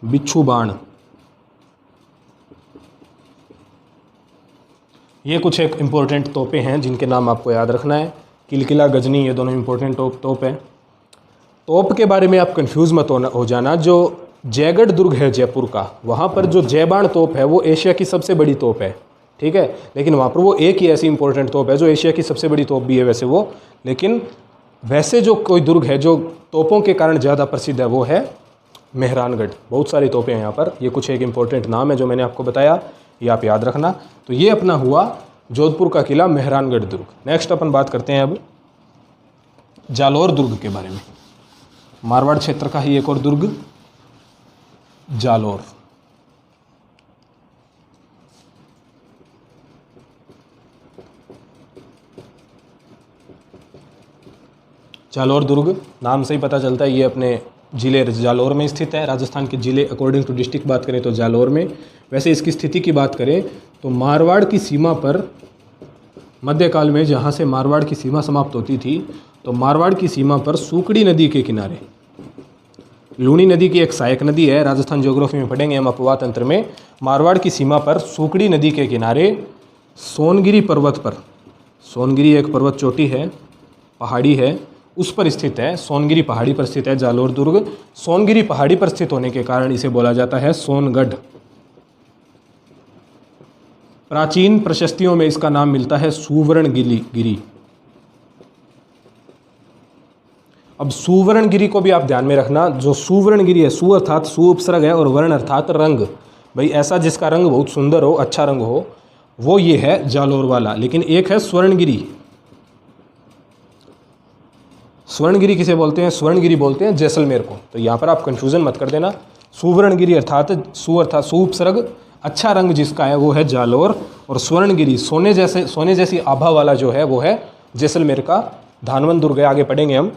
बिच्छू बाण, ये कुछ एक इम्पोर्टेंट तोपें हैं जिनके नाम आपको याद रखना है। किलकिला, गजनी, ये दोनों इम्पोर्टेंट तोप हैं। तोप के बारे में आप कंफ्यूज मत हो जाना। जो जयगढ़ दुर्ग है जयपुर का, वहाँ पर जो जयबाण तोप है वो एशिया की सबसे बड़ी तोप है, ठीक है। लेकिन वहाँ पर वो एक ही ऐसी इंपॉर्टेंट तोप है जो एशिया की सबसे बड़ी तोप भी है वैसे वो। लेकिन वैसे जो कोई दुर्ग है जो तोपों के कारण ज़्यादा प्रसिद्ध है वो है मेहरानगढ़। बहुत सारी तोपें हैं यहाँ पर। ये कुछ एक इंपॉर्टेंट नाम है जो मैंने आपको बताया, ये आप याद रखना। तो ये अपना हुआ जोधपुर का किला मेहरानगढ़ दुर्ग। नेक्स्ट अपन बात करते हैं अब जालोर दुर्ग के बारे में। मारवाड़ क्षेत्र का ही एक और दुर्ग जालोर। जालोर दुर्ग नाम से ही पता चलता है ये अपने जिले जालोर में स्थित है। राजस्थान के जिले अकॉर्डिंग टू डिस्ट्रिक्ट बात करें तो जालोर में। वैसे इसकी स्थिति की बात करें तो मारवाड़ की सीमा पर, मध्यकाल में जहाँ से मारवाड़ की सीमा समाप्त होती थी, तो मारवाड़ की सीमा पर सूकड़ी नदी के किनारे, लूणी नदी की एक सहायक नदी है, राजस्थान ज्योग्राफी में पढ़ेंगे हम अपवाद तंत्र में। मारवाड़ की सीमा पर सूकड़ी नदी के किनारे सोनगिरी पर्वत पर, सोनगिरी एक पर्वत चोटी है, पहाड़ी है, उस पर स्थित है, सोनगिरी पहाड़ी पर स्थित है जालोर दुर्ग। सोनगिरी पहाड़ी पर स्थित होने के कारण इसे बोला जाता है सोनगढ़। प्राचीन प्रशस्तियों में इसका नाम मिलता है सुवर्णगिरी। अब सुवर्णगिरी को भी आप ध्यान में रखना। जो सुवर्णगिरी है, सु अर्थात सु उपसर्ग है और वर्ण अर्थात रंग, भाई ऐसा जिसका रंग बहुत सुंदर हो, अच्छा रंग हो, वो ये है जालोर वाला। लेकिन एक है स्वर्णगिरी। स्वर्णगिरी किसे बोलते हैं? स्वर्णगिरी बोलते हैं जैसलमेर को। तो यहाँ पर आप कंफ्यूजन मत कर देना। सुवर्णगिरी अर्थात सु उपसर्ग, अच्छा रंग जिसका है वो है जालोर, और स्वर्णगिरी सोने जैसी आभा वाला जो है वो है जैसलमेर का धानवन दुर्ग है। आगे पढ़ेंगे हम।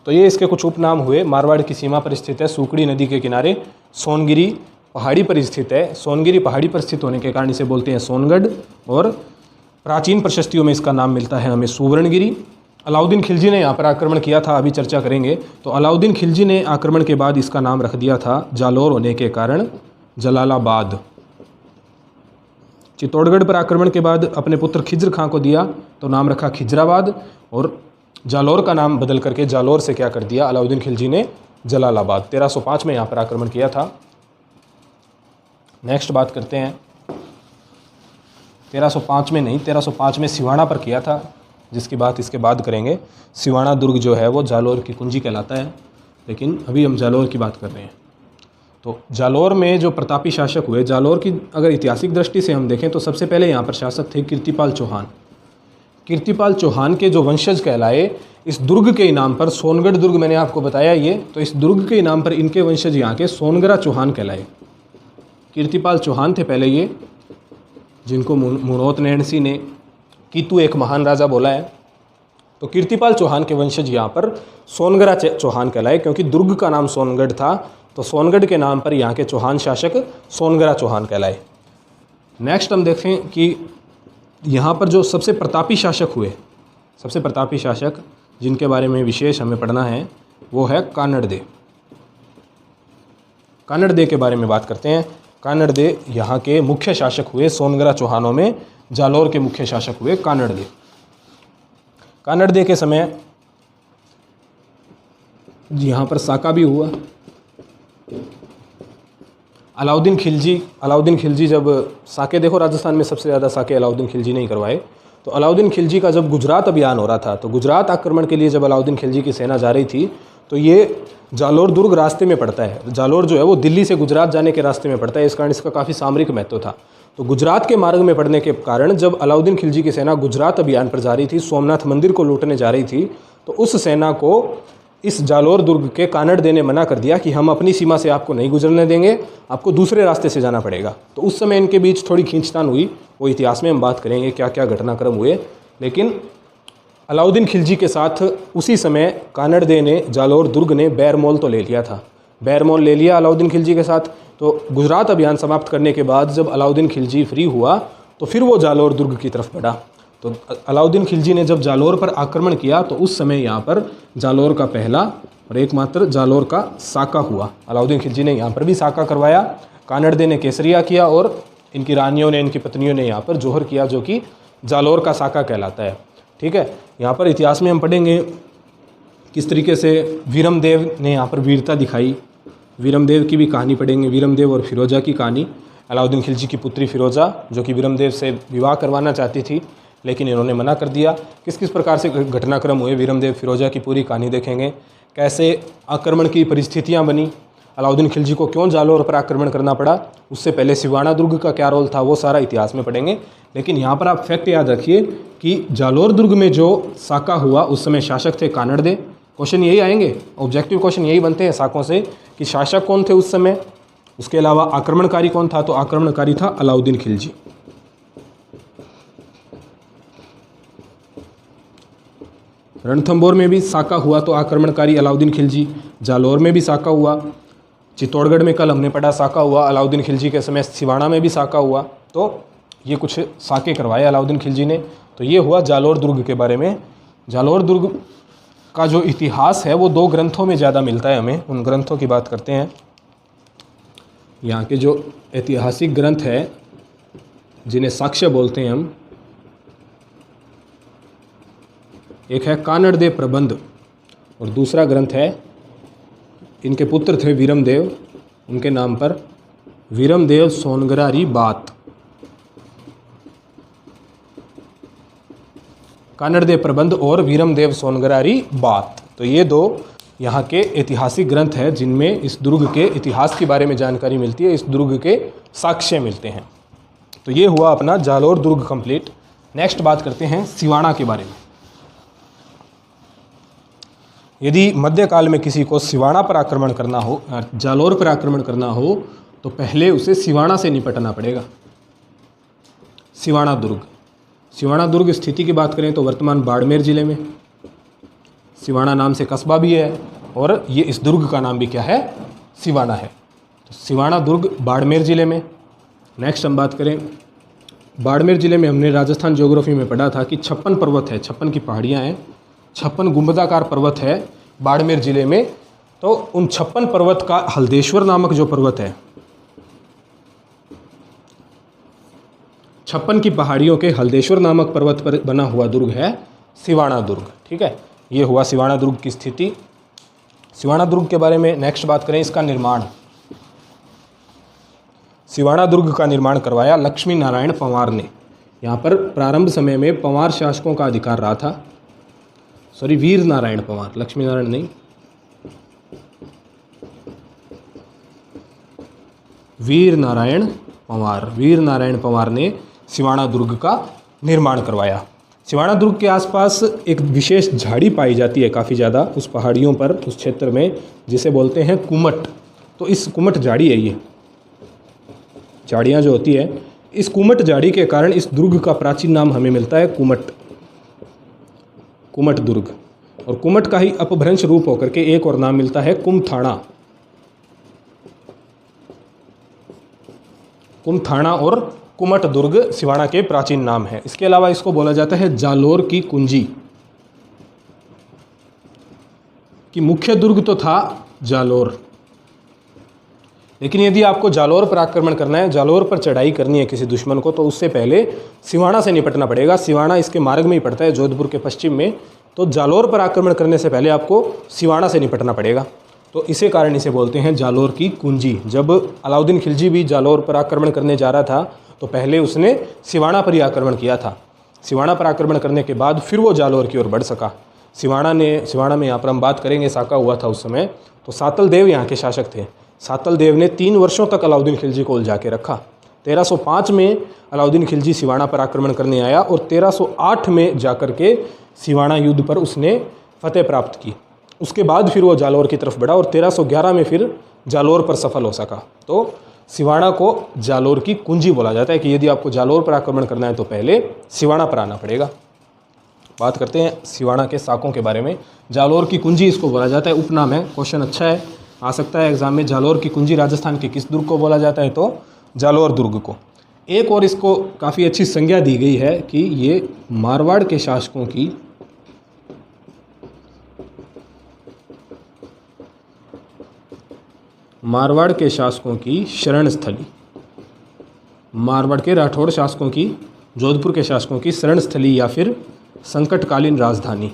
तो ये इसके कुछ उपनाम हुए। मारवाड़ की सीमा पर स्थित है, सुकड़ी नदी के किनारे, सोनगिरी पहाड़ी पर स्थित है। सोनगिरी पहाड़ी पर स्थित होने के कारण इसे बोलते हैं सोनगढ़, और प्राचीन प्रशस्तियों में इसका नाम मिलता है हमें सुवर्णगिरी। अलाउद्दीन खिलजी ने यहाँ पर आक्रमण किया था, अभी चर्चा करेंगे। तो अलाउद्दीन खिलजी ने आक्रमण के बाद इसका नाम रख दिया था जालोर होने के कारण जलालाबाद। चित्तौड़गढ़ पर आक्रमण के बाद अपने पुत्र खिज्र खां को दिया तो नाम रखा खिजराबाद, और जालोर का नाम बदल करके जालोर से क्या कर दिया अलाउद्दीन खिलजी ने, जलालाबाद। 1305 में यहाँ पर आक्रमण किया था। नेक्स्ट बात करते हैं, 1305 में नहीं, 1305 में सिवाना पर किया था, जिसकी बात इसके बाद करेंगे। सिवाना दुर्ग जो है वो जालोर की कुंजी कहलाता है, लेकिन अभी हम जालोर की बात कर रहे हैं। तो जालोर में जो प्रतापी शासक हुए, जालोर की अगर ऐतिहासिक दृष्टि से हम देखें तो सबसे पहले यहाँ पर शासक थे कीर्तिपाल चौहान। कीर्तिपाल चौहान के जो वंशज कहलाए, इस दुर्ग के इनाम पर, सोनगढ़ दुर्ग मैंने आपको बताया ये, तो इस दुर्ग के इनाम पर इनके वंशज यहाँ के सोनगरा चौहान कहलाए। कीर्तिपाल चौहान थे पहले ये, जिनको मुणोत नैणसी ने कीतु एक महान राजा बोला है। तो कीर्तिपाल चौहान के वंशज यहाँ पर सोनगरा चौहान कहलाए, क्योंकि दुर्ग का नाम सोनगढ़ था, तो सोनगढ़ के नाम पर यहाँ के चौहान शासक सोनगरा चौहान कहलाए। नेक्स्ट हम देखें कि यहाँ पर जो सबसे प्रतापी शासक हुए, सबसे प्रतापी शासक जिनके बारे में विशेष हमें पढ़ना है, वो है कानड़दे। कानड़दे के बारे में बात करते हैं। कानड़दे यहाँ के मुख्य शासक हुए, सोनगरा चौहानों में जालोर के मुख्य शासक हुए कानड़दे। कानड़दे के समय यहाँ पर साका भी हुआ। अलाउद्दीन खिलजी जब साके, देखो राजस्थान में सबसे ज़्यादा साके अलाउद्दीन खिलजी ने ही करवाए। तो अलाउद्दीन खिलजी का जब गुजरात अभियान हो रहा था, तो गुजरात आक्रमण के लिए जब अलाउद्दीन खिलजी की सेना जा रही थी, तो ये जालोर दुर्ग रास्ते में पड़ता है। जालोर जो है वो दिल्ली से गुजरात जाने के रास्ते में पड़ता है, इस कारण इसका काफ़ी सामरिक महत्व था। तो गुजरात के मार्ग में पड़ने के कारण जब अलाउद्दीन खिलजी की सेना गुजरात अभियान पर जा रही थी, सोमनाथ मंदिर को लूटने जा रही थी, तो उस सेना को इस जालोर दुर्ग के कानड़दे ने मना कर दिया कि हम अपनी सीमा से आपको नहीं गुजरने देंगे, आपको दूसरे रास्ते से जाना पड़ेगा। तो उस समय इनके बीच थोड़ी खींचतान हुई, वो इतिहास में हम बात करेंगे क्या क्या घटनाक्रम हुए। लेकिन अलाउद्दीन खिलजी के साथ उसी समय कानड़दे ने, जालोर दुर्ग ने बैरमोल तो ले लिया था, बैरमोल ले लिया अलाउद्दीन खिलजी के साथ। तो गुजरात अभियान समाप्त करने के बाद जब अलाउद्दीन खिलजी फ्री हुआ, तो फिर वो जालोर दुर्ग की तरफ बढ़ा। तो अलाउद्दीन खिलजी ने जब जालोर पर आक्रमण किया, तो उस समय यहाँ पर जालोर का पहला और एकमात्र जालोर का साका हुआ। अलाउद्दीन खिलजी ने यहाँ पर भी साका करवाया, कानड़दे ने केसरिया किया, और इनकी रानियों ने, इनकी पत्नियों ने यहाँ पर जोहर किया, जो कि जालोर का साका कहलाता है। ठीक है, यहाँ पर इतिहास में हम पढ़ेंगे किस तरीके से वीरमदेव ने यहाँ पर वीरता दिखाई। वीरमदेव की भी कहानी पढ़ेंगे, वीरमदेव और फिरोजा की कहानी। अलाउद्दीन खिलजी की पुत्री फिरोजा, जो कि वीरमदेव से विवाह करवाना चाहती थी, लेकिन इन्होंने मना कर दिया। किस किस प्रकार से घटनाक्रम हुए, वीरमदेव फिरोजा की पूरी कहानी देखेंगे। कैसे आक्रमण की परिस्थितियां बनी, अलाउद्दीन खिलजी को क्यों जालोर पर आक्रमण करना पड़ा, उससे पहले सिवाना दुर्ग का क्या रोल था, वो सारा इतिहास में पढ़ेंगे। लेकिन यहाँ पर आप फैक्ट याद रखिए कि जालोर दुर्ग में जो साका हुआ, उस समय शासक थे कानड़दे। क्वेश्चन यही आएंगे, ऑब्जेक्टिव क्वेश्चन यही बनते हैं साकों से कि शासक कौन थे उस समय, उसके अलावा आक्रमणकारी कौन था। तो आक्रमणकारी था अलाउद्दीन खिलजी। रणथंभौर में भी साका हुआ, तो आक्रमणकारी अलाउद्दीन खिलजी। जालोर में भी साका हुआ, चित्तौड़गढ़ में कल हमने पढ़ा साका हुआ अलाउद्दीन खिलजी के समय, सिवाना में भी साका हुआ। तो ये कुछ साके करवाए अलाउद्दीन खिलजी ने। तो ये हुआ जालोर दुर्ग के बारे में। जालोर दुर्ग का जो इतिहास है वो 2 ग्रंथों में ज़्यादा मिलता है हमें, उन ग्रंथों की बात करते हैं। यहाँ के जो ऐतिहासिक ग्रंथ है जिन्हें साक्ष्य बोलते हैं हम, एक है कानड़दे प्रबंध और दूसरा ग्रंथ है, इनके पुत्र थे वीरमदेव, उनके नाम पर वीरमदेव सोनगरारी बात। कानड़दे प्रबंध और वीरमदेव सोनगरारी बात। तो ये 2 यहाँ के ऐतिहासिक ग्रंथ हैं जिनमें इस दुर्ग के इतिहास के बारे में जानकारी मिलती है, इस दुर्ग के साक्ष्य मिलते हैं। तो ये हुआ अपना जालोर दुर्ग कंप्लीट। नेक्स्ट बात करते हैं सिवाना के बारे में। यदि मध्यकाल में किसी को सिवाना पर आक्रमण करना हो, जालोर पर आक्रमण करना हो, तो पहले उसे सिवाना से निपटना पड़ेगा। सिवाना दुर्ग, सिवाना दुर्ग स्थिति की बात करें तो वर्तमान बाड़मेर जिले में। सिवाना नाम से कस्बा भी है और ये इस दुर्ग का नाम भी क्या है, सिवाना है। तो सिवाना दुर्ग बाड़मेर ज़िले में। नेक्स्ट हम बात करें बाड़मेर ज़िले में, हमने राजस्थान ज्योग्राफी में पढ़ा था कि 56 पर्वत है, 56 की पहाड़ियाँ हैं, 56 गुंबदाकार पर्वत है बाड़मेर ज़िले में। तो उन 56 पर्वत का हल्देश्वर नामक जो पर्वत है, 56 की पहाड़ियों के हल्देश्वर नामक पर्वत पर बना हुआ दुर्ग है सिवाना दुर्ग। ठीक है, ये हुआ सिवाना दुर्ग की स्थिति। सिवाना दुर्ग के बारे में नेक्स्ट बात करें, इसका निर्माण। सिवाना दुर्ग का निर्माण करवाया लक्ष्मी नारायण पंवार ने। यहाँ पर प्रारंभ समय में पंवार शासकों का अधिकार रहा था, सॉरी वीर नारायण पंवार, लक्ष्मी नारायण नहीं, वीर नारायण पंवार। वीर नारायण पंवार ने सिवाना दुर्ग का निर्माण करवाया। सिवाना दुर्ग के आसपास एक विशेष झाड़ी पाई जाती है काफ़ी ज़्यादा उस पहाड़ियों पर, उस क्षेत्र में, जिसे बोलते हैं कुमट। तो इस कुमट झाड़ी है, ये झाड़ियाँ जो होती है, इस कुमट झाड़ी के कारण इस दुर्ग का प्राचीन नाम हमें मिलता है कुमट, कुमट दुर्ग। और कुमट का ही अपभ्रंश रूप होकर के एक और नाम मिलता है कुमथाणा। कुमथाणा और कुमट दुर्ग सिवाना के प्राचीन नाम है। इसके अलावा इसको बोला जाता है जालोर की कुंजी, कि मुख्य दुर्ग तो था जालोर, लेकिन यदि आपको जालोर पर आक्रमण करना है, जालोर पर चढ़ाई करनी है किसी दुश्मन को, तो उससे पहले सिवाना से निपटना पड़ेगा। सिवाना इसके मार्ग में ही पड़ता है, जोधपुर के पश्चिम में। तो जालोर पर आक्रमण करने से पहले आपको सिवाना से निपटना पड़ेगा। तो इसे कारण इसे बोलते हैं जालोर की कुंजी। जब अलाउद्दीन खिलजी भी जालोर पर आक्रमण करने जा रहा था तो पहले उसने सिवाना पर ही आक्रमण किया था। सिवाना पर आक्रमण करने के बाद फिर वो जालोर की ओर बढ़ सका। सिवाना में यहाँ पर हम बात करेंगे, साका हुआ था उस समय। तो सातल देव यहाँ के शासक थे। सातल देव ने 3 वर्षों तक अलाउद्दीन खिलजी को उलझा के रखा। 1305 में अलाउद्दीन खिलजी सिवाना पर आक्रमण करने आया और 1308 में जाकर के सिवाना युद्ध पर उसने फतेह प्राप्त की। उसके बाद फिर वो जालोर की तरफ बढ़ा और 1311 में फिर जालोर पर सफल हो सका। तो सिवाना को जालोर की कुंजी बोला जाता है कि यदि आपको जालोर पर आक्रमण करना है तो पहले सिवाना पर आना पड़ेगा। बात करते हैं सिवाना के साकों के बारे में। जालोर की कुंजी इसको बोला जाता है, उपनाम है। क्वेश्चन अच्छा है, आ सकता है एग्जाम में। जालोर की कुंजी राजस्थान के किस दुर्ग को बोला जाता है? तो जालोर दुर्ग को। एक और इसको काफ़ी अच्छी संज्ञा दी गई है कि ये मारवाड़ के शासकों की शरण स्थली, मारवाड़ के राठौड़ शासकों की, जोधपुर के शासकों की शरण स्थली या फिर संकटकालीन राजधानी।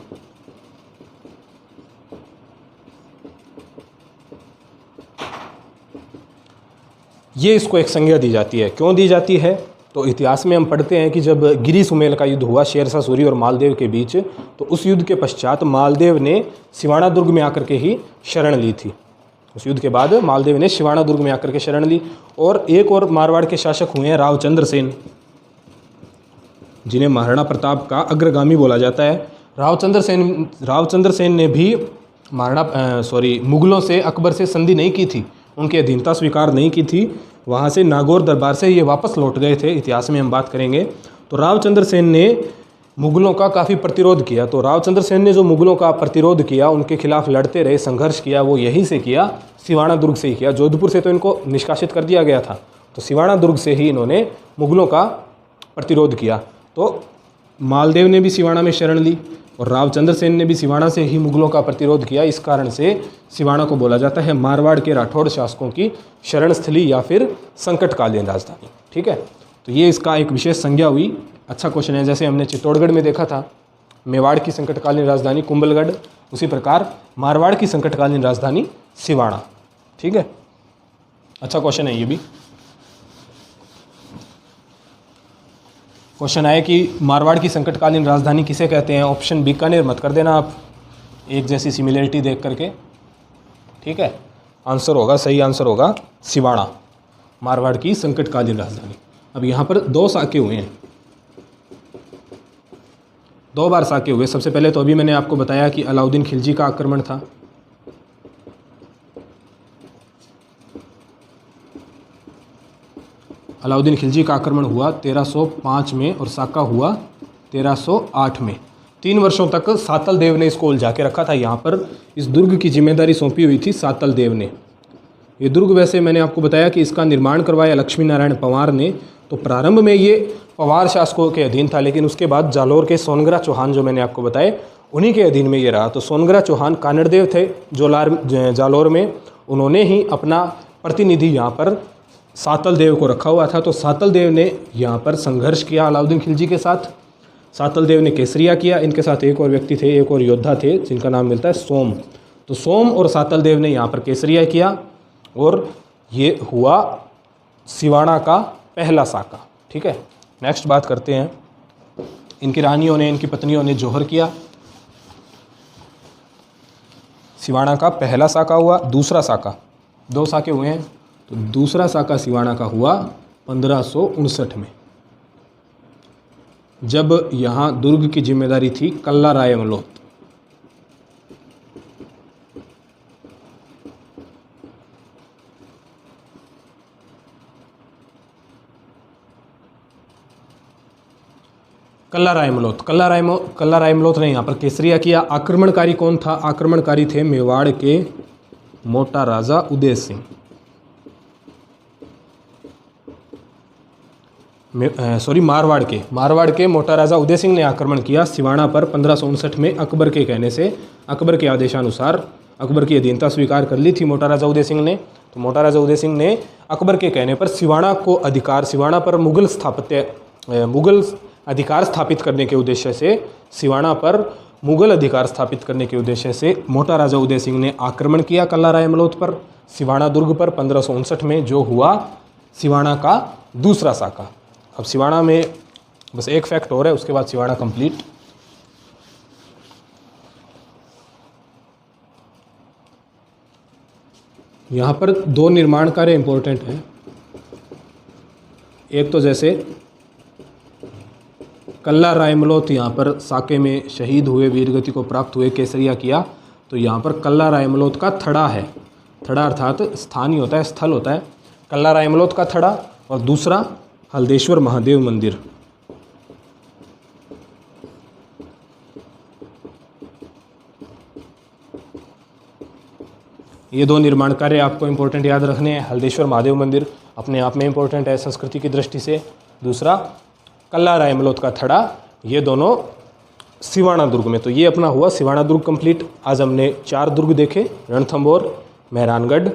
ये इसको एक संज्ञा दी जाती है। क्यों दी जाती है? तो इतिहास में हम पढ़ते हैं कि जब गिरी सुमेल का युद्ध हुआ शेरशाह सूरी और मालदेव के बीच, तो उस युद्ध के पश्चात मालदेव ने सिवाना दुर्ग में आकर के ही शरण ली थी। उस युद्ध के बाद मालदेव ने सिवाना दुर्ग में आकर के शरण ली। और एक और मारवाड़ के शासक हुए हैं रावचंद्र सेन, जिन्हें महाराणा प्रताप का अग्रगामी बोला जाता है। रावचंद्र सेन ने भी मुगलों से, अकबर से संधि नहीं की थी, उनकी अधीनता स्वीकार नहीं की थी। वहाँ से नागौर दरबार से ये वापस लौट गए थे, इतिहास में हम बात करेंगे। तो रावचंद्र सेन ने मुगलों का काफ़ी प्रतिरोध किया। तो रावचंद्र सेन ने जो मुगलों का प्रतिरोध किया, उनके खिलाफ लड़ते रहे, संघर्ष किया, वो यहीं से किया, सिवाना दुर्ग से ही किया। जोधपुर से तो इनको निष्कासित कर दिया गया था, तो सिवाना दुर्ग से ही इन्होंने मुगलों का प्रतिरोध किया। तो मालदेव ने भी सिवाना में शरण ली और रावचंद्र सेन ने भी सिवाना से ही मुगलों का प्रतिरोध किया। इस कारण से सिवाना को बोला जाता है मारवाड़ के राठौड़ शासकों की शरण स्थली या फिर संकटकालीन राजधानी। ठीक है, तो ये इसका एक विशेष संज्ञा हुई। अच्छा क्वेश्चन है। जैसे हमने चित्तौड़गढ़ में देखा था मेवाड़ की संकटकालीन राजधानी कुंभलगढ़, उसी प्रकार मारवाड़ की संकटकालीन राजधानी सिवाना। ठीक है, अच्छा क्वेश्चन है ये भी। क्वेश्चन आया कि मारवाड़ की संकटकालीन राजधानी किसे कहते हैं? ऑप्शन बीकानेर मत कर देना आप, एक जैसी सिमिलरिटी देख करके। ठीक है, आंसर होगा, सही आंसर होगा सिवाना, मारवाड़ की संकटकालीन राजधानी। अब यहाँ पर 2 साके हुए हैं, 2 बार साके हुए। सबसे पहले तो अभी मैंने आपको बताया कि अलाउद्दीन खिलजी का आक्रमण था। अलाउद्दीन खिलजी का आक्रमण हुआ 1305 में और साका हुआ 1308 में। 3 वर्षों तक सातल देव ने इसको उलझा के रखा था। यहाँ पर इस दुर्ग की जिम्मेदारी सौंपी हुई थी सातल देव ने। ये दुर्ग वैसे मैंने आपको बताया कि इसका निर्माण करवाया लक्ष्मी नारायण पंवार ने। तो प्रारंभ में ये पंवार शासकों के अधीन था, लेकिन उसके बाद जालोर के सोनग्रा चौहान जो मैंने आपको बताए उन्हीं के अधीन में ये रहा। तो सोनग्रा चौहान कानड़देव थे जालोर में, उन्होंने ही अपना प्रतिनिधि यहाँ पर सातल देव को रखा हुआ था। तो सातल देव ने यहाँ पर संघर्ष किया अलाउद्दीन खिलजी के साथ। सातल देव ने केसरिया किया। इनके साथ एक और व्यक्ति थे, एक और योद्धा थे जिनका नाम मिलता है सोम। तो सोम और सातल देव ने यहाँ पर केसरिया किया और ये हुआ सिवाना का पहला साका। ठीक है, नेक्स्ट बात करते हैं। इनकी रानियों ने, इनकी पत्नियों ने जौहर किया। सिवाना का पहला साका हुआ। दूसरा साका, 2 साके हुए हैं। तो दूसरा साका सिवाना का हुआ 1559 में, जब यहाँ दुर्ग की जिम्मेदारी थी कल्ला राय मलोत। कल्ला राय मलोत ने यहाँ पर केसरिया किया। आक्रमणकारी कौन था? आक्रमणकारी थे मेवाड़ के मोटा राजा उदय सिंह। मारवाड़ के मोटा राजा उदय सिंह ने आक्रमण किया सिवाना पर 1559 में। अकबर के कहने से, अकबर के आदेशानुसार अकबर की अधीनता स्वीकार कर ली थी मोटा राजा उदय सिंह ने। तो मोटा राजा उदय सिंह ने अकबर के कहने पर सिवाना पर मुगल अधिकार स्थापित करने के उद्देश्य से, सिवाना पर मुगल अधिकार स्थापित करने के उद्देश्य से मोटा राजा उदय सिंह ने आक्रमण किया कल्ला राय मलोत पर, सिवाना दुर्ग पर 1559 में, जो हुआ सिवाना का दूसरा साका। अब सिवाना में बस एक फैक्ट और है, उसके बाद सिवाना कंप्लीट। यहाँ पर 2 निर्माण कार्य इंपॉर्टेंट हैं। एक तो जैसे कल्ला राय मलोत यहाँ पर साके में शहीद हुए, वीरगति को प्राप्त हुए, केसरिया किया। तो यहाँ पर कल्ला राय मलोत का थड़ा है। थड़ा अर्थात स्थान ही होता है, स्थल होता है। कल्ला राय मलोत का थड़ा। और दूसरा हल्देश्वर महादेव मंदिर। ये 2 निर्माण कार्य आपको इंपॉर्टेंट याद रखने हैं। हल्देश्वर महादेव मंदिर अपने आप में इंपॉर्टेंट है संस्कृति की दृष्टि से। दूसरा कल्ला राय मलोत का थड़ा। ये दोनों सिवाना दुर्ग में। तो ये अपना हुआ सिवाना दुर्ग कंप्लीट। आज हमने 4 दुर्ग देखे, रणथंभौर, मेहरानगढ़,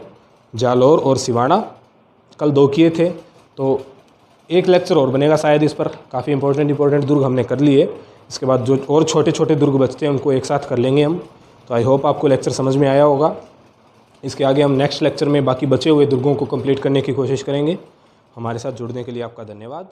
जालोर और सिवाना। कल 2 किए थे, तो एक लेक्चर और बनेगा शायद इस पर। काफ़ी इंपॉर्टेंट दुर्ग हमने कर लिए। इसके बाद जो और छोटे छोटे दुर्ग बचते हैं उनको एक साथ कर लेंगे हम। तो आई होप आपको लेक्चर समझ में आया होगा। इसके आगे हम नेक्स्ट लेक्चर में बाकी बचे हुए दुर्गों को कंप्लीट करने की कोशिश करेंगे। हमारे साथ जुड़ने के लिए आपका धन्यवाद।